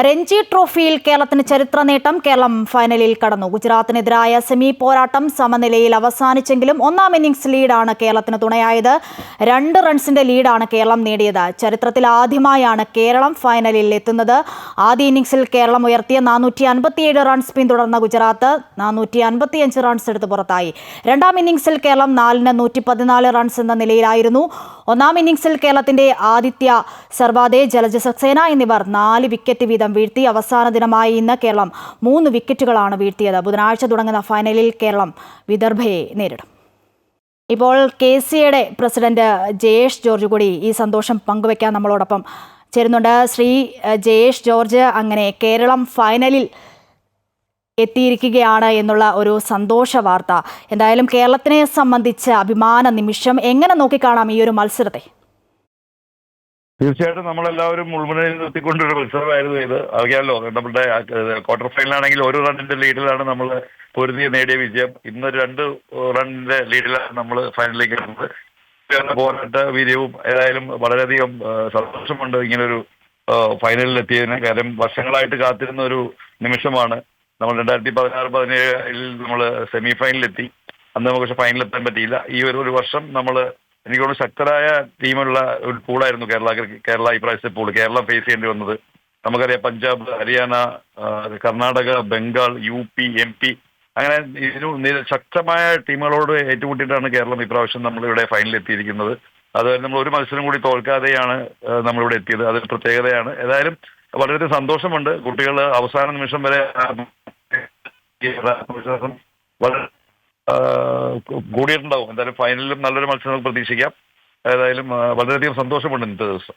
രഞ്ജി ട്രോഫിയിൽ കേരളത്തിന് ചരിത്ര നേട്ടം. കേരളം ഫൈനലിൽ കടന്നു. ഗുജറാത്തിനെതിരായ സെമി പോരാട്ടം സമനിലയിൽ അവസാനിച്ചെങ്കിലും ഒന്നാം ഇന്നിംഗ്സ് ലീഡാണ് കേരളത്തിന് തുണയായത്. 2 റൺസിന്റെ ലീഡാണ് കേരളം നേടിയത്. ചരിത്രത്തിൽ ആദ്യമായാണ് കേരളം ഫൈനലിൽ എത്തുന്നത്. ആദ്യ ഇന്നിംഗ്സിൽ കേരളം ഉയർത്തിയ 457 റൺസ് പിന്തുടർന്ന ഗുജറാത്ത് 455 റൺസ് എടുത്ത് പുറത്തായി. രണ്ടാം ഇന്നിംഗ്സിൽ കേരളം 4-ന് 114 റൺസ് എന്ന നിലയിലായിരുന്നു. ഒന്നാം ഇന്നിംഗ്സിൽ കേരളത്തിന്റെ ആദിത്യ സർവാദെ, ജലജ സക്സേന എന്നിവർ 4 വിക്കറ്റ് വീതം വീഴ്ത്തി. അവസാന ദിനമായി ഇന്ന് കേരളം 3 വിക്കറ്റുകളാണ് വീഴ്ത്തിയത്. ബുധനാഴ്ച തുടങ്ങുന്ന ഫൈനലിൽ കേരളം വിദർഭയെ നേരിടും. ഇപ്പോൾ KCAയുടെ പ്രസിഡന്റ് ജയേഷ് ജോർജ് കൂടി ഈ സന്തോഷം പങ്കുവയ്ക്കാൻ നമ്മളോടൊപ്പം ചേരുന്നുണ്ട്. ശ്രീ ജയേഷ് ജോർജ്, അങ്ങനെ കേരളം ഫൈനലിൽ എത്തിയിരിക്കുകയാണ് എന്നുള്ള ഒരു സന്തോഷ വാർത്ത. എന്തായാലും കേരളത്തിനെ സംബന്ധിച്ച് അഭിമാന നിമിഷം. എങ്ങനെ നോക്കിക്കാണാം ഈ ഒരു മത്സരത്തെ? തീർച്ചയായിട്ടും നമ്മളെല്ലാവരും മുൾമുനയിൽ നിർത്തിക്കൊണ്ടൊരു മത്സരമായിരുന്നു ഇത്. അറിയാമല്ലോ, നമ്മുടെ ക്വാർട്ടർ ഫൈനലാണെങ്കിൽ 1 റണ്ണിന്റെ ലീഡിലാണ് നമ്മൾ പൊരുതി നേടിയ വിജയം. ഇന്ന് 2 റണ്ണിന്റെ ലീഡിലാണ് നമ്മൾ ഫൈനലിലേക്ക് എത്തുന്നത്. പോരാട്ട വീര്യവും ഏതായാലും വളരെയധികം സന്തോഷമുണ്ട് ഇങ്ങനൊരു ഫൈനലിൽ എത്തിയതിന്. കാര്യം വർഷങ്ങളായിട്ട് കാത്തിരുന്ന ഒരു നിമിഷമാണ്. നമ്മൾ 2016-17 നമ്മൾ സെമി ഫൈനലിലെത്തി. അന്ന് നമുക്ക് പക്ഷെ ഫൈനലിലെത്താൻ പറ്റിയില്ല. ഈ ഒരു വർഷം നമ്മൾ എനിക്ക് തോന്നുന്നു ശക്തരായ ടീമുള്ള ഒരു പൂളായിരുന്നു കേരള ഇപ്രാവശ്യത്തെ പൂള്. കേരളം ഫേസ് ചെയ്യേണ്ടി വന്നത് നമുക്കറിയാം. പഞ്ചാബ്, ഹരിയാന, കർണാടക, ബംഗാൾ, UP, MP അങ്ങനെ ശക്തമായ ടീമുകളോട് ഏറ്റുമുട്ടിയിട്ടാണ് കേരളം ഇപ്രാവശ്യം നമ്മളിവിടെ ഫൈനലിൽ എത്തിയിരിക്കുന്നത്. അതുപോലെ നമ്മൾ ഒരു മത്സരം കൂടി തോൽക്കാതെയാണ് നമ്മളിവിടെ എത്തിയത്. അതൊരു പ്രത്യേകതയാണ്. ഏതായാലും വളരെ സന്തോഷമുണ്ട്. കുട്ടികൾ അവസാന നിമിഷം വരെ വിശ്വാസം വളരെ കൂടിയിട്ടുണ്ടാവും. എന്തായാലും ഫൈനലിലും നല്ലൊരു മത്സരം പ്രതീക്ഷിക്കാം. ഏതായാലും വളരെയധികം സന്തോഷമുണ്ട് ഇന്നത്തെ ദിവസം.